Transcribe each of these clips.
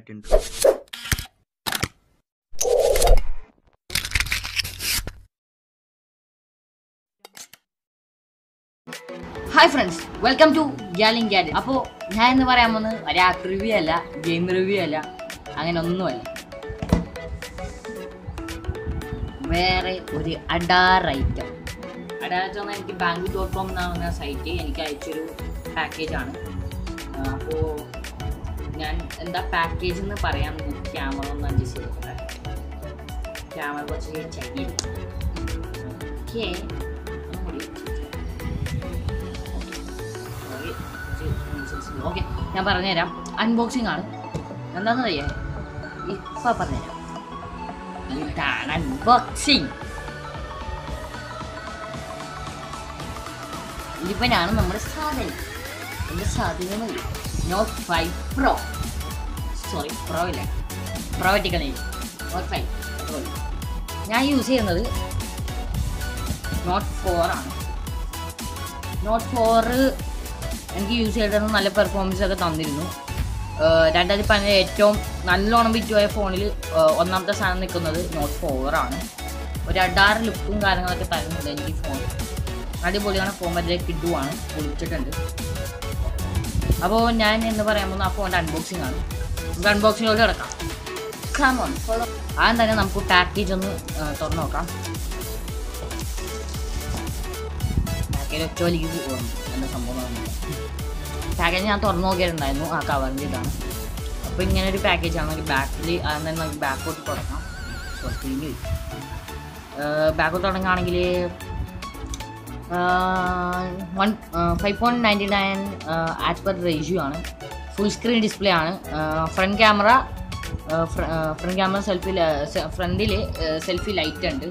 second. Hi friends, welcome to Galling Gadget. അപ്പോൾ ഞാൻ ഇന്ന് പറയാൻ പോകുന്നത് ഒരു ആപ്പ് റിവ്യൂ അല്ല, ഗെയിം റിവ്യൂ അല്ല, അങ്ങനെ ഒന്നുമല്ല. വേറെ ഒരു അഡാർ ഐറ്റം. അഡാർ ഐറ്റം എന്നാൽ എനിക്ക് bangu.com എന്നാണ് സൈറ്റ് എനിക്ക് അയച്ചൊരു പാക്കേജാണ്. അപ്പോൾ ഞാൻ എന്താ പാക്കേജ് എന്ന് പറയാൻ ക്യാമറ ഒന്ന് അഡ്ജസ്റ്റ് ചെയ്തിട്ട് ക്യാമറ കുറച്ച് ചെടി ഓക്കെ ഓക്കെ ഞാൻ പറഞ്ഞുതരാം. അൺബോക്സിംഗ് ആണ്. എന്താണെന്ന് അറിയാം, ഇപ്പം പറഞ്ഞുതരാം. ഇതാണ് അൺബോക്സിങ്. ഇതിപ്പനാണ് നമ്മുടെ സാധനം. എൻ്റെ സാധനം നോട്ട് 5 പ്രോ, സോറി പ്രോ ഇല്ല, പ്രോറ്റിക്കൽ നോട്ട് 5 പ്രോ. ഞാൻ യൂസ് ചെയ്യുന്നത് നോട്ട് 4 ആണ്. നോട്ട് 4 എനിക്ക് യൂസ് ചെയ്തിട്ട് നല്ല പെർഫോമൻസ് ഒക്കെ തന്നിരുന്നു. 2015 ഏറ്റവും നല്ലോണം വിറ്റുപോയ ഫോണിൽ ഒന്നാമത്തെ സ്ഥാനം നിൽക്കുന്നത് നോട്ട് 4 ആണ്. ഒരു അഡാറ് ലുക്കും കാര്യങ്ങളൊക്കെ തരുന്നുണ്ട് എനിക്ക് ഫോൺ. അടിപൊളിയാണ്. ഫോൺ വലിയ കിഡുവാണ്, പൊളിച്ചിട്ടുണ്ട്. അപ്പോൾ ഞാൻ എന്ന് പറയാൻ പോകുന്ന ആ ഫോണിൻ്റെ അൺബോക്സിംഗ് ആണ്. നമുക്ക് അൺബോക്സിങ്ങിലോട്ട് കിടക്കാം. ആദ്യം തന്നെ നമുക്ക് പാക്കേജ് ഒന്ന് തുറന്നു നോക്കാം. പാക്കേജ് ഒറ്റവലിക്ക് പോകുന്നു എന്ന സംഭവം. പാക്കേജ് ഞാൻ തുറന്നു നോക്കിയിട്ടുണ്ടായിരുന്നു. ആ കവറിൻ്റെ ഇതാണ്. അപ്പോൾ ഇങ്ങനെ ഒരു പാക്കേജാണ്. ഒരു ബാക്കിൽ ആദ്യം തന്നെ നമുക്ക് ബാക്കോട്ട് തുടങ്ങാം. ബാക്കോട്ട് തുടങ്ങുകയാണെങ്കിൽ 5.99 ആസ്പെക്ട് റേഷ്യോ ആണ്. ഫുൾ സ്ക്രീൻ ഡിസ്പ്ലേ ആണ്. ഫ്രണ്ട് ക്യാമറ ഫ്രണ്ടിൽ സെൽഫി ലൈറ്റ് ഉണ്ട്.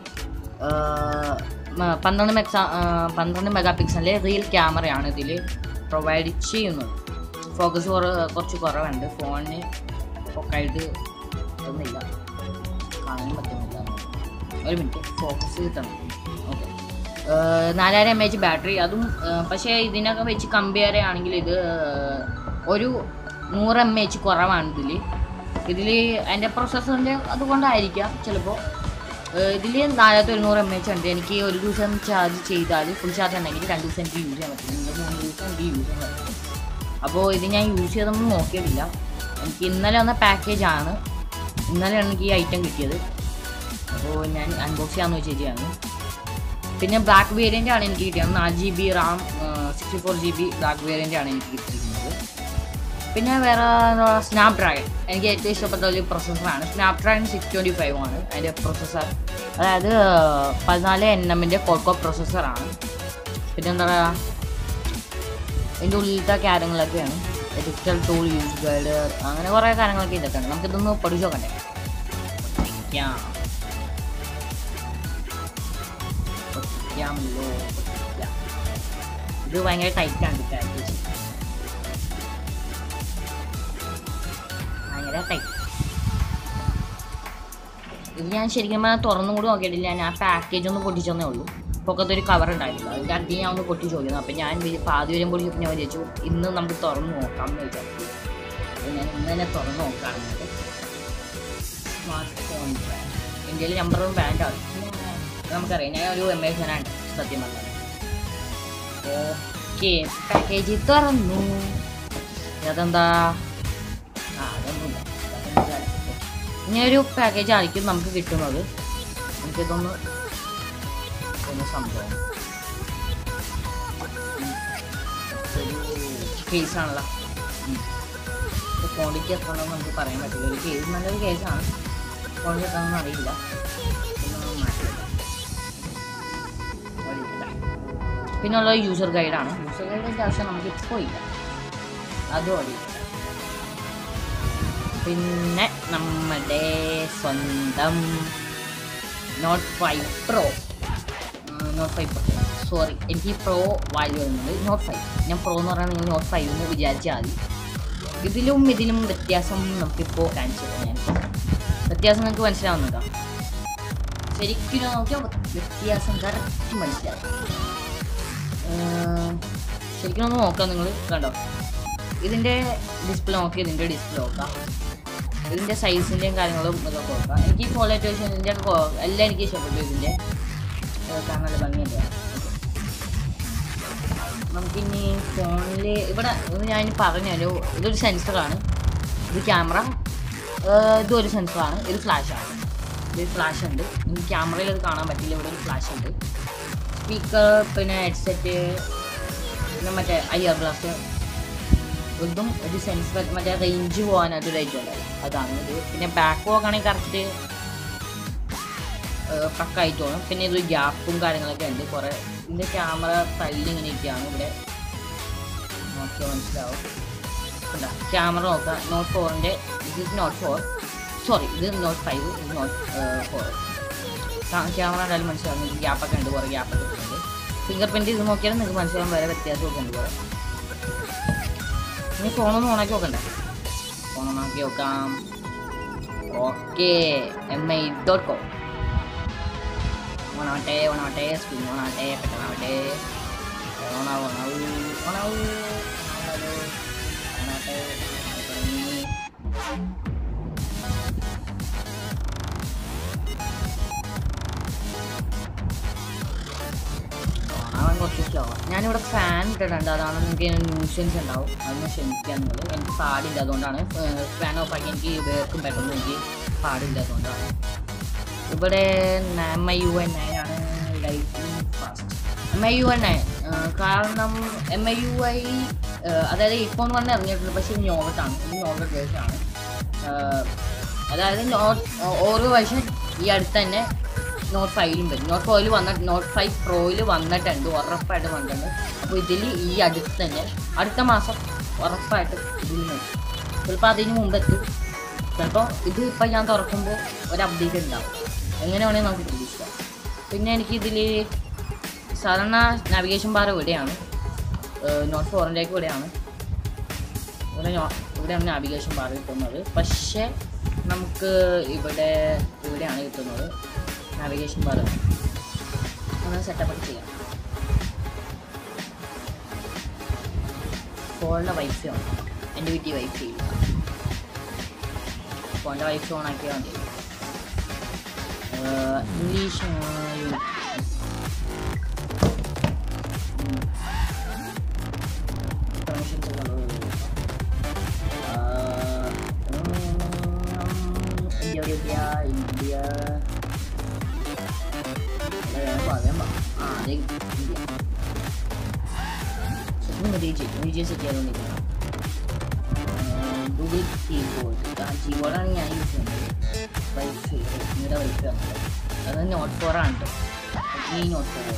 12 മെഗാ പിക്സലിലെ റിയൽ ക്യാമറയാണ് ഇതിൽ പ്രൊവൈഡ് ചെയ്യുന്നത്. ഫോക്കസ് കുറച്ച് കുറവുണ്ട്. ഫോണിന് പൊക്കായിട്ട് ഒന്നുമില്ല, കാണാൻ പറ്റുന്നില്ല. ഒരു മിനിറ്റ്, ഫോക്കസ് കിട്ടണം. Okay, 4000 mAh battery. അതും പക്ഷേ ഇതിനൊക്കെ വെച്ച് കമ്പയർ ചെയ്യുകയാണെങ്കിൽ ഇത് ഒരു 100 mAh കുറവാണ് ഇതിൽ അതിൻ്റെ പ്രൊസസ്സറിൻ്റെ അതുകൊണ്ടായിരിക്കാം ചിലപ്പോൾ. ഇതിൽ 4100 mAh ഉണ്ട്. എനിക്ക് ഒരു ദിവസം ചാർജ് ചെയ്താൽ ഫുൾ ചാർജ് ഉണ്ടെങ്കിൽ 2 ദിവസം എനിക്ക് യൂസ് ചെയ്യാൻ പറ്റും. 3 ദിവസം എനിക്ക് യൂസ് ചെയ്യാൻ പറ്റും. അപ്പോൾ ഇത് ഞാൻ യൂസ് ചെയ്തൊന്നും നോക്കിയിട്ടില്ല. എനിക്ക് ഇന്നലെ വന്ന പാക്കേജാണ്. ഇന്നലെയാണ് എനിക്ക് ഈ ഐറ്റം കിട്ടിയത്. അപ്പോൾ ഞാൻ അൺബോക്സ് ചെയ്യാമെന്ന് വെച്ചാണ്. പിന്നെ ബ്ലാക്ക് വേരിയൻ്റ് ആണ് എനിക്ക് കിട്ടിയത്. 4 GB Ram 64 GB black variant ആണ് എനിക്ക് കിട്ടിയിരിക്കുന്നത്. പിന്നെ വേറെ സ്നാപ്ഡ്രാഗൺ എനിക്ക് ഏറ്റവും ഇഷ്ടപ്പെട്ട ഒരു പ്രൊസസ്സറാണ്. സ്നാപ്ഡ്രാഗൺ 625 ആണ് അതിൻ്റെ പ്രൊസസ്സർ. അതായത് 14nm കോൾകോ പ്രൊസസ്സറാണ്. പിന്നെ എന്താ പറയുക, ഇതിൻ്റെ ഉള്ളിലത്തെ കാര്യങ്ങളൊക്കെയാണ്. ഡിജിറ്റൽ ടൂൾ യൂസ് ഗൈഡ്, അങ്ങനെ കുറേ കാര്യങ്ങളൊക്കെ ഇതൊക്കെയാണ്. നമുക്കിതൊന്ന് പഠിച്ചു നോക്കണ്ടേ. ഇത് ഭയങ്കര ടൈറ്റാണ്. പാക്കേജ് ഭയങ്കര ടൈറ്റ്. ഇത് ഞാൻ ശരിക്കും തുറന്നും കൂടി നോക്കിയിട്ടില്ല. ഞാൻ ആ പാക്കേജ് ഒന്ന് പൊട്ടിച്ചെന്നേ ഉള്ളൂ. പൊക്കത്തൊരു കവർ ഉണ്ടായിരുന്നില്ല. അതിൻ്റെ അടുത്ത് ഞാൻ ഒന്ന് പൊട്ടിച്ച് നോക്കിയിരുന്നു. അപ്പോൾ ഞാൻ പാതി വരുമ്പോൾ ഞാൻ വിചാരിച്ചു ഇന്ന് നമുക്ക് തുറന്ന് നോക്കാം എന്ന് വിചാരിച്ചു. അപ്പോൾ ഞാൻ ഇന്ന് തന്നെ തുറന്ന് നോക്കുകയാണെങ്കിൽ സ്മാർട്ട് ഫോൺ ഇന്ത്യയിൽ നമ്പർ 1 ബ്രാൻഡാണ്. നമുക്കറിയാം, ഞാൻ ഒരു അമേസനാണ് സത്യം പറഞ്ഞത്. ഓക്കെ, പാക്കേജ് തുറന്നു. അതെന്താ, അതൊന്നുമില്ല. ഇങ്ങനെയൊരു പാക്കേജ് ആയിരിക്കും നമുക്ക് കിട്ടുന്നത്. നമുക്കിതൊന്ന് സംഭവം ഒരു കേസാണല്ലോ. ക്വാളിറ്റി എത്ര ഉണ്ടെന്ന് നമുക്ക് പറയാൻ പറ്റില്ല. ഒരു കേസ് നല്ലൊരു കേസാണ്. ക്വാളിറ്റി എത്രയെന്ന് അറിയില്ല. പിന്നെയുള്ള യൂസർ ഗൈഡാണ്. യൂസർ ഗൈഡിൻ്റെ ആവശ്യം നമുക്ക് ഇപ്പോൾ ഇല്ല, അതും അറിയില്ല. പിന്നെ നമ്മുടെ സ്വന്തം നോട്ട് 5 പ്രോ, സോറി എനിക്ക് പ്രോ വാല്യൂ വരുന്നത് നോട്ട് 5. ഞാൻ പ്രോ എന്ന് പറഞ്ഞാൽ നിങ്ങൾ നോട്ട് 5 എന്ന് വിചാരിച്ചാൽ മതി. ഇതിലും വ്യത്യാസം നമുക്കിപ്പോൾ കാണിച്ചു തരാം. വ്യത്യാസം നിങ്ങൾക്ക് മനസ്സിലാവുന്നുണ്ടോ? ശരിക്കും നോക്കിയാൽ വ്യത്യാസം കറക്റ്റ് മനസ്സിലാവും. ശരിക്കും ഒന്ന് നോക്കാം. നിങ്ങൾ കണ്ടോ, ഇതിൻ്റെ ഡിസ്പ്ലേ നോക്കി, ഇതിൻ്റെ ഡിസ്പ്ലേ നോക്കാം. ഇതിൻ്റെ സൈസിൻ്റെയും കാര്യങ്ങളും ഇതൊക്കെ നോക്കാം. എനിക്ക് ഈ ഫോൺ അത്യാവശ്യം ഇതിൻ്റെ എല്ലാം എനിക്ക് ഇഷ്ടപ്പെട്ടു. ഇതിൻ്റെ കാരണം നല്ല ഭംഗിയുണ്ട്. നമുക്കിനി ഫോണിൽ ഇവിടെ ഞാൻ പറഞ്ഞല്ലോ, ഇതൊരു സെൻസറാണ്, ഇത് ക്യാമറ, ഇതൊരു സെൻസറാണ്, ഇത് ഫ്ലാഷാണ്. ഇത് ഫ്ലാഷ് ഉണ്ട്, ഇനി ക്യാമറയിൽ അത് കാണാൻ പറ്റില്ല. ഇവിടെ ഒരു ഫ്ലാഷ് ഉണ്ട്, സ്പീക്കർ, പിന്നെ ഹെഡ്സെറ്റ്, പിന്നെ മറ്റേ IR ഗ്ലാസ്, ഇതും ഒരു സെൻസർ, മറ്റേ റേഞ്ച് പോകാനായിട്ട് ഒരു ഐറ്റം ഉണ്ടായി, അതാണ് ഇത്. പിന്നെ ബാക്ക് പോക്കാണെങ്കിൽ കറക്റ്റ് പക്കായിട്ട് തോന്നും. പിന്നെ ഇതൊരു ഗ്യാപ്പും കാര്യങ്ങളൊക്കെ ഉണ്ട് കുറേ. ഇതിൻ്റെ ക്യാമറ തല്ലിങ്ങനെയൊക്കെയാണ് ഇവിടെ നോക്കിയാൽ മനസ്സിലാവും. എന്താ ക്യാമറ നോക്കാം, Note 4ൻ്റെ, ഇത് Note 4, സോറി ഇത് Note 5, ഇത് Note 4. ക്യാമറ എന്തായാലും മനസ്സിലാവും. ഇത് ഗ്യാപ്പൊക്കെ ഉണ്ട്, കുറേ ഗ്യാപ്പൊക്കെ ഉണ്ട്. ഫിംഗർ പ്രിൻറ്റ് ഇത് നോക്കിയാൽ നിങ്ങൾക്ക് മനസ്സിലാവും, വേറെ വ്യത്യാസമൊക്കെ ഉണ്ട് കുറേ. ഇനി ഫോണൊന്ന് ഓണാക്കി നോക്കണ്ടേ? ഫോൺ ഓണാക്കി നോക്കാം. ഓക്കെ, mi.com ഓണാവട്ടെ, സ്ക്രീൻ ഓണാവട്ടെ, പെട്ടെന്നാവട്ടെ, ഓണാവട്ടെ. കുറച്ച് സ്ലോ. ഞാനിവിടെ ഫാൻ ഇട്ടിട്ടുണ്ട്, അതാണ് നിങ്ങൾക്ക് ന്യൂസൻസ് ഉണ്ടാവും, അതൊന്ന് ക്ഷമിക്കാൻ നിങ്ങൾ. എനിക്ക് പാടില്ല, അതുകൊണ്ടാണ് ഫാൻ ഓഫാക്കി. എനിക്ക് ഉപയോഗിക്കും പെട്ടെന്ന്, എനിക്ക് പാടില്ല, അതുകൊണ്ടാണ്. ഇവിടെ MIUI 9 ആണ്, ലൈറ്റിംഗ് ഫാസ്റ്റ് MIUI 9. കാരണം MIUI അതായത് ഇപ്പോൾ വന്ന് ഇറങ്ങിയിട്ടുണ്ട്, പക്ഷേ ഇത് നോവട്ടാണ്, ഇത് നോവൽ വേർഷനാണ്. അതായത് ഓരോ വേർഷൻ ഈ അടുത്ത് തന്നെ Note 5ലും വരും. Note 4ൽ വന്നിട്ട് Note 5 Proയിൽ വന്നിട്ടുണ്ട്, ഉറപ്പായിട്ട് വന്നിട്ടുണ്ട്. അപ്പോൾ ഇതിൽ ഈ അടുത്ത് തന്നെ അടുത്ത മാസം ഉറപ്പായിട്ട് ഇതിൽ വരും. ചിലപ്പോൾ അതിന് മുമ്പെത്തും, ചിലപ്പോൾ ഇത് ഇപ്പം ഞാൻ തുറക്കുമ്പോൾ ഒരു അപ്ഡേറ്റ് ഉണ്ടാവും. എങ്ങനെ വേണമെങ്കിൽ നമുക്ക് പ്രതീക്ഷിക്കാം. പിന്നെ എനിക്കിതിൽ സാധാരണ നാവിഗേഷൻ ബാർ ഇവിടെയാണ്, Note 4ൻ്റെയൊക്കെ ഇവിടെയാണ് നാവിഗേഷൻ ബാർ കിട്ടുന്നത്. പക്ഷേ നമുക്ക് ഇവിടെയാണ് കിട്ടുന്നത് നാവിഗേഷൻ ബാർ. അങ്ങനെ സെറ്റപ്പൊക്കെ ചെയ്യാം. ഫോണിൻ്റെ വൈഫൈ ആണ്, എൻ്റെ വീട്ടിൽ വൈഫൈ ഇല്ല. ഫോണിൻ്റെ വൈഫൈ ഓണാക്കിയാൽ മതി. ഇംഗ്ലീഷ് ഇന്ത്യ ഗൂഗിൾ കീബോർഡാണ് ഞാൻ യൂസ് ചെയ്യുന്നത്. വൈഫൈയുടെ വൈഫൈ ആണ്, അത് Note 4 ആണ് കേട്ടോ. ഈ Note 4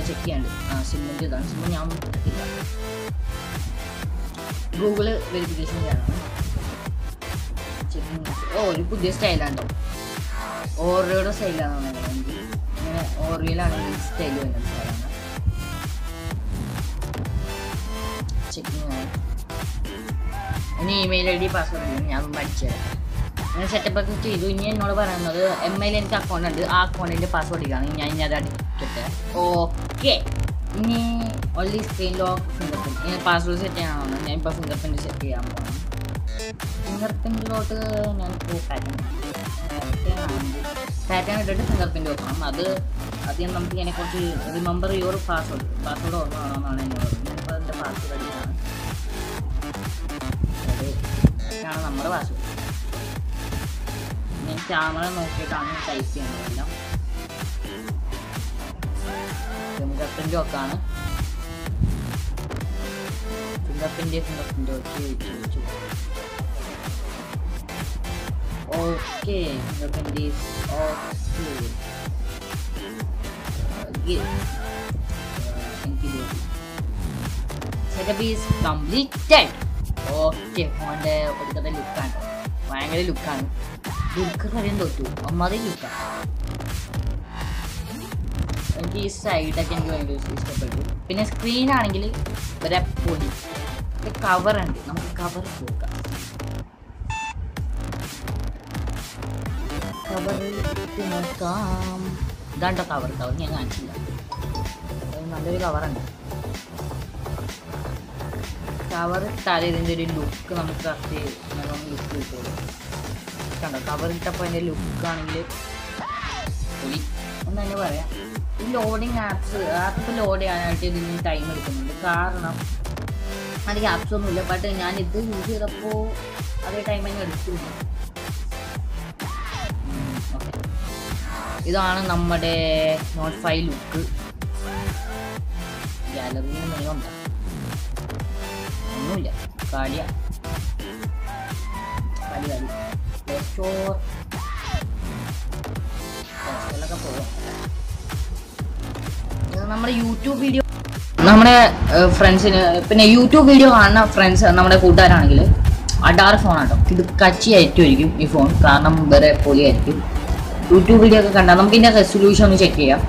ചെക്ക് ചെയ്യാണ്ട് സിമ്മിൻ്റെ ഇതാണ്. സിമ്മ് ഞാൻ കിട്ടില്ല, ഗൂഗിള് വെരിഫിക്കേഷൻ ചെയ്യാനാണ്. ഒരു പുതിയ സ്റ്റൈലാണ്ടോ, ഓറിയോയുടെ സ്റ്റൈലാണ്. എനിക്ക് ഇങ്ങനെ ഓറിയോയിലാണെങ്കിൽ സ്റ്റൈൽ വരുന്ന സ്റ്റൈലാണ്. ചെക്കിങ് ഇനി ഇമെയിൽ ID പാസ്വേഡ് ഞാൻ പഠിച്ചു തരാം. അങ്ങനെ സെറ്റപ്പൊക്കെ ചെയ്തു. ഇനി എന്നോട് പറയുന്നത് MIൽ എനിക്ക് അക്കൗണ്ട് ഉണ്ട്, ആ അക്കൗണ്ടിൻ്റെ പാസ്വേഡ് ഇതാണ്. ഞാൻ ഇനി അത് അടിക്കട്ടെ. ഓക്കെ, ഇനി only screen lock finger print. ഇനി പാസ്വേഡ് സെറ്റ് ചെയ്യാനാണ്. ഞാൻ ഇപ്പോൾ ഫിംഗർ പ്രിൻറ്റ് സെറ്റ് ചെയ്യാൻ പോകണം. ഫിംഗർ പ്രിൻറ്റിലോട്ട് ഞാൻ പാറ്റേൺ ഇട്ടിട്ട് ഫിംഗർ പ്രിൻറ്റ് വെക്കണം. അത് ആദ്യം നമുക്ക് ഇതിനെക്കുറിച്ച് റിമെമ്പർ യുവർ പാസ്വേഡ് ഓർമ്മ വേണമെന്നാണ് എന്നോട് പറഞ്ഞത്. ഞാനിപ്പോൾ അതിൻ്റെ പാസ്വേഡ് അടിക്കുകയാണ്. അതാണ് നമ്മുടെ പാസ്വേഡ്. ഞാൻ ക്യാമറ നോക്കിയിട്ടാണ് ടൈപ്പ് ചെയ്യുന്നതെല്ലാം. ഫിംഗർ പ്രിൻറ്റ് വെക്കാണ്. ഫിംഗർ പ്രിൻറ്റ് വെച്ച് okay. Fingerprint okay. Setup is completed. Okay, ഫോണിൻ്റെ ഒടുക്കത്തെ ലുക്കാണ്, ഭയങ്കര ലുക്കാണ്. ലുക്ക് പറയാൻ തോറ്റു, അമ്മാതിരി ലുക്കാണ്. എനിക്ക് ഈ സൈഡൊക്കെ എനിക്ക് ഭയങ്കര ഇഷ്ടപ്പെട്ടു. പിന്നെ സ്ക്രീനാണെങ്കിൽ ഒരു പൊടി കവറുണ്ട്, നമുക്ക് കവർ നോക്കാം. കവറിൽ നോക്കാം. ഇതാണ്ടോ കവർ ഞാൻ കാണിച്ചില്ല. നല്ലൊരു കവറുണ്ട്. കവർ ഇട്ടാൽ ഇതിൻ്റെ ഒരു ലുക്ക് നമുക്ക് കറക്റ്റ് ലുക്ക് കിട്ടുള്ളൂ. കണ്ടോ കവർ ഇട്ടപ്പോൾ അതിൻ്റെ ലുക്കാണെങ്കിൽ പൊളി എന്ന് തന്നെ പറയാം. ഈ ലോഡിങ് ആപ്പ് ലോഡ് ചെയ്യാനായിട്ട് ഇതിന് ടൈം എടുക്കുന്നുണ്ട്. കാരണം അധികം ആപ്സ് ഒന്നുമില്ല. ബട്ട് ഞാൻ ഇത് യൂസ് ചെയ്തപ്പോൾ അതേ ടൈം തന്നെ എടുത്തിരുന്നു. ഓക്കെ, ഇതാണ് നമ്മുടെ നോട്ട് 5 ലുക്ക്. ഗാലറിയിൽ മെനുണ്ടോ ഒന്നുമില്ല. കാലിയ പോവാം. നമ്മുടെ യൂട്യൂബ് വീഡിയോ നമ്മുടെ ഫ്രണ്ട്സിന്, പിന്നെ യൂട്യൂബ് വീഡിയോ കാണുന്ന ഫ്രണ്ട്സ് നമ്മുടെ കൂട്ടുകാരാണെങ്കിൽ അഡാർ ഫോണാട്ടോ. ഇത് കച്ചി ആയിരിക്കും ഈ ഫോൺ, കാരണം വേറെ പൊളിയായിരിക്കും. യൂട്യൂബ് വീഡിയോ ഒക്കെ കണ്ടാൽ നമുക്ക് ഇതിൻ്റെ റെസൊല്യൂഷൻ ഒന്ന് ചെക്ക് ചെയ്യാം.